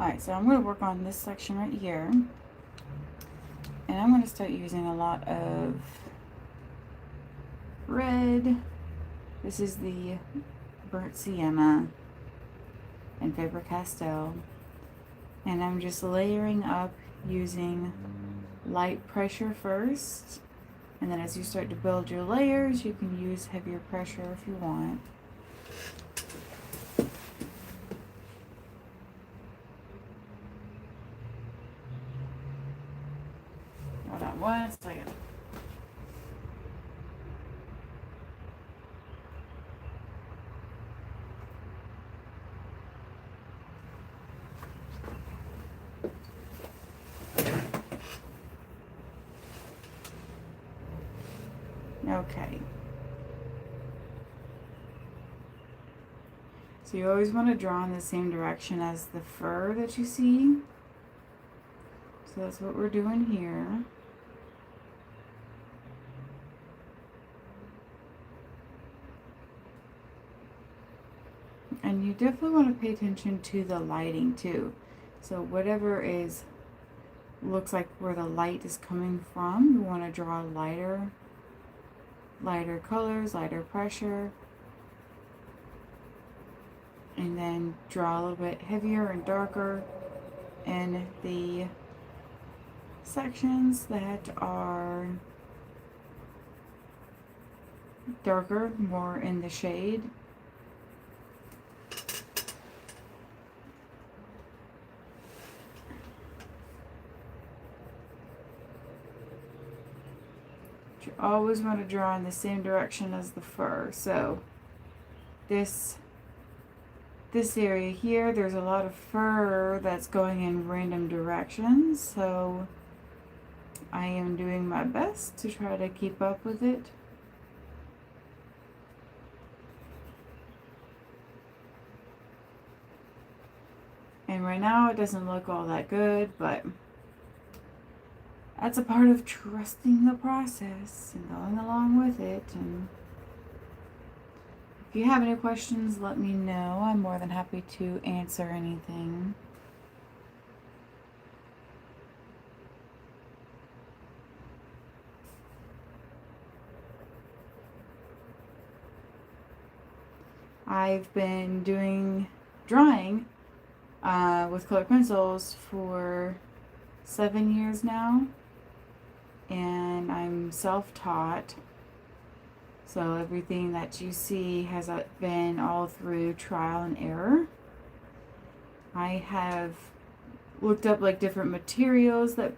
Alright, so I'm going to work on this section right here. And I'm going to start using a lot of red. This is the burnt sienna and Faber-Castell. And I'm just layering up using light pressure first. And then as you start to build your layers, you can use heavier pressure if you want. Hold on one second. Okay. So you always want to draw in the same direction as the fur that you see. So that's what we're doing here. And you definitely want to pay attention to the lighting too. So whatever looks like where the light is coming from, you want to draw lighter colors, lighter pressure. And then draw a little bit heavier and darker in the sections that are darker, more in the shade. You always want to draw in the same direction as the fur. So this area here, there's a lot of fur that's going in random directions, so I am doing my best to try to keep up with it. And right now it doesn't look all that good, but that's a part of trusting the process and going along with it. And if you have any questions, let me know. I'm more than happy to answer anything. I've been drawing with colored pencils for 7 years now, and I'm self-taught. So everything that you see has been all through trial and error. I have looked up like different materials that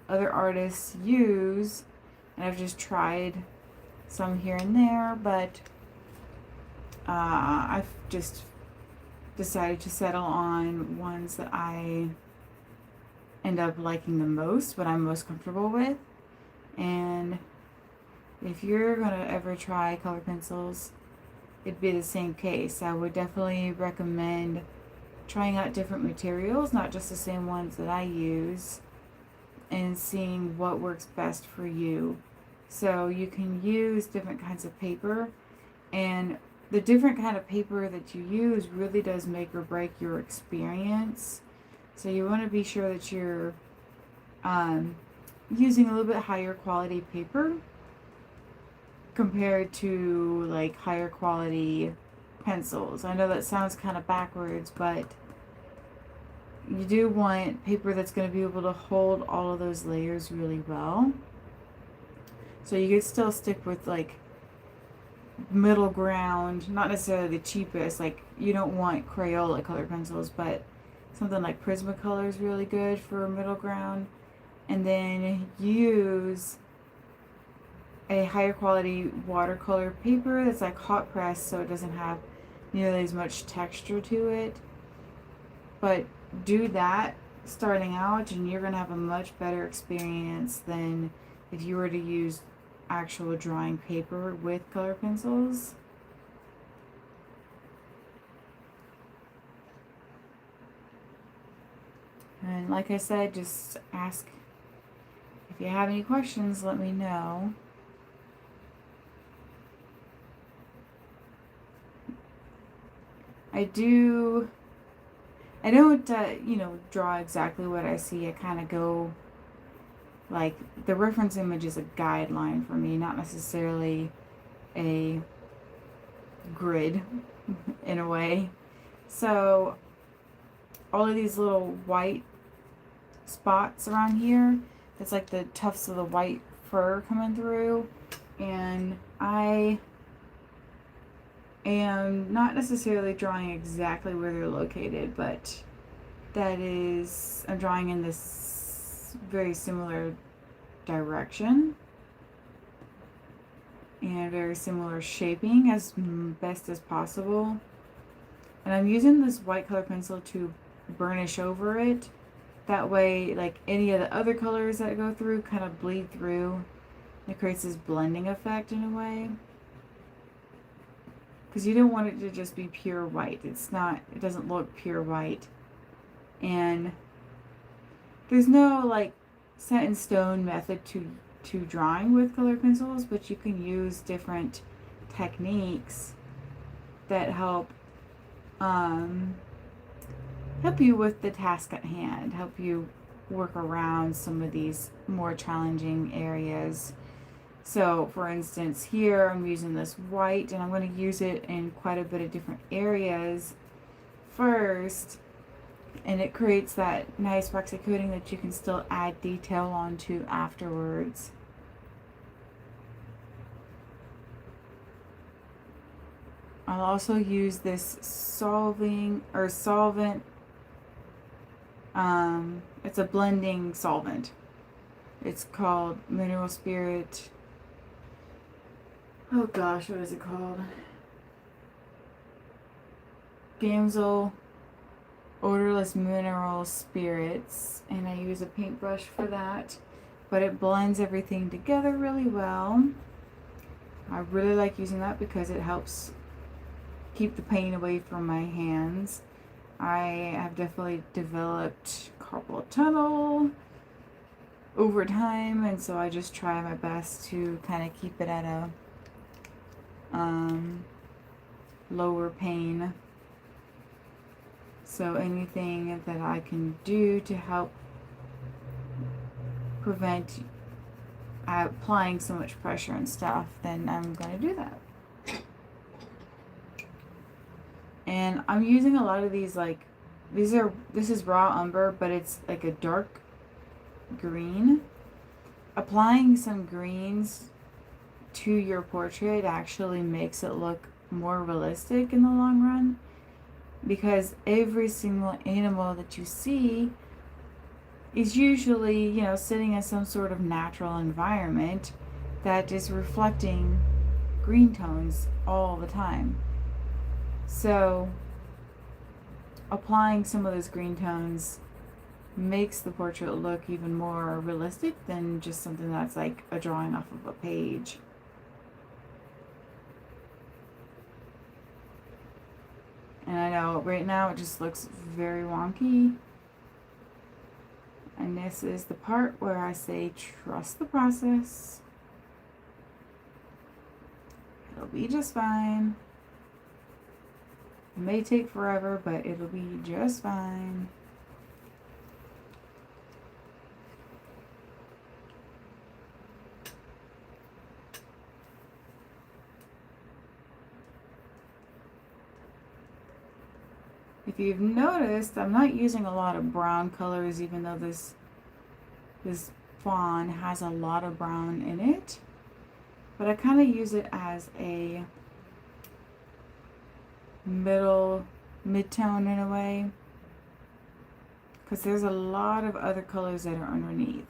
other artists use, and I've just tried some here and there, but I've just decided to settle on ones that I end up liking the most, what I'm most comfortable with. And if you're going to ever try color pencils, it'd be the same case. I would definitely recommend trying out different materials, not just the same ones that I use, and seeing what works best for you. So you can use different kinds of paper, and the different kind of paper that you use really does make or break your experience. So you want to be sure that you're using a little bit higher quality paper compared to like higher quality pencils. I know that sounds kind of backwards, but you do want paper that's going to be able to hold all of those layers really well. So you could still stick with like middle ground, not necessarily the cheapest. Like you don't want Crayola color pencils, but something like Prismacolor is really good for middle ground. And then use a higher quality watercolor paper that's like hot press, so it doesn't have nearly as much texture to it. But do that starting out, and you're gonna have a much better experience than if you were to use actual drawing paper with color pencils. And like I said, just ask if you have any questions, let me know. I don't, draw exactly what I see. I kind of go, like, the reference image is a guideline for me, not necessarily a grid in a way. So all of these little white spots around here, it's like the tufts of the white fur coming through, and I am not necessarily drawing exactly where they're located, but I'm drawing in this very similar direction and very similar shaping as best as possible. And I'm using this white color pencil to burnish over it. That way, like, any of the other colors that go through kind of bleed through. It creates this blending effect in a way. Because you don't want it to just be pure white. It doesn't look pure white. And there's no, like, set in stone method to drawing with colored pencils, but you can use different techniques that help you with the task at hand, help you work around some of these more challenging areas. So for instance, here I'm using this white, and I'm going to use it in quite a bit of different areas first, and it creates that nice waxy coating that you can still add detail onto afterwards. I'll also use this solvent. It's a blending solvent. It's called Mineral Spirit. Oh gosh, what is it called? Gamsol Odorless Mineral Spirits, and I use a paintbrush for that, but it blends everything together really well. I really like using that because it helps keep the paint away from my hands. I have definitely developed carpal tunnel over time, and so I just try my best to kind of keep it at a lower pain. So anything that I can do to help prevent applying so much pressure and stuff, then I'm going to do that. And I'm using a lot of these, like, this is raw umber, but it's like a dark green. Applying some greens to your portrait actually makes it look more realistic in the long run, because every single animal that you see is usually, sitting in some sort of natural environment that is reflecting green tones all the time. So applying some of those green tones makes the portrait look even more realistic than just something that's like a drawing off of a page. And I know right now it just looks very wonky. And this is the part where I say trust the process. It'll be just fine. It may take forever, but it'll be just fine. If you've noticed, I'm not using a lot of brown colors, even though this fawn has a lot of brown in it. But I kind of use it as a mid-tone in a way, because there's a lot of other colors that are underneath.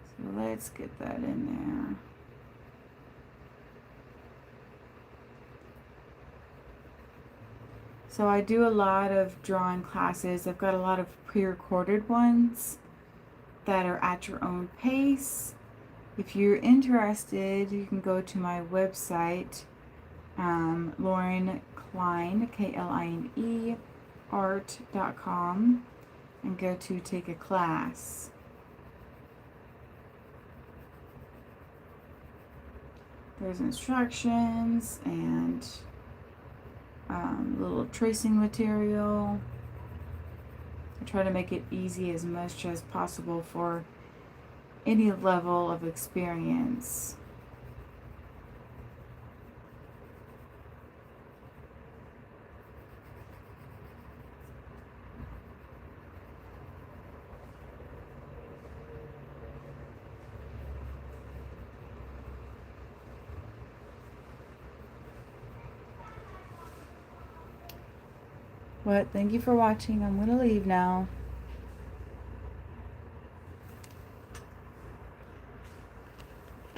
So let's get that in there. So I do a lot of drawing classes. I've got a lot of pre-recorded ones that are at your own pace. If you're interested, you can go to my website, Lauren Klein, KLINE, art.com, and go to take a class. There's instructions, and little tracing material. I try to make it easy as much as possible for any level of experience. But thank you for watching. I'm going to leave now.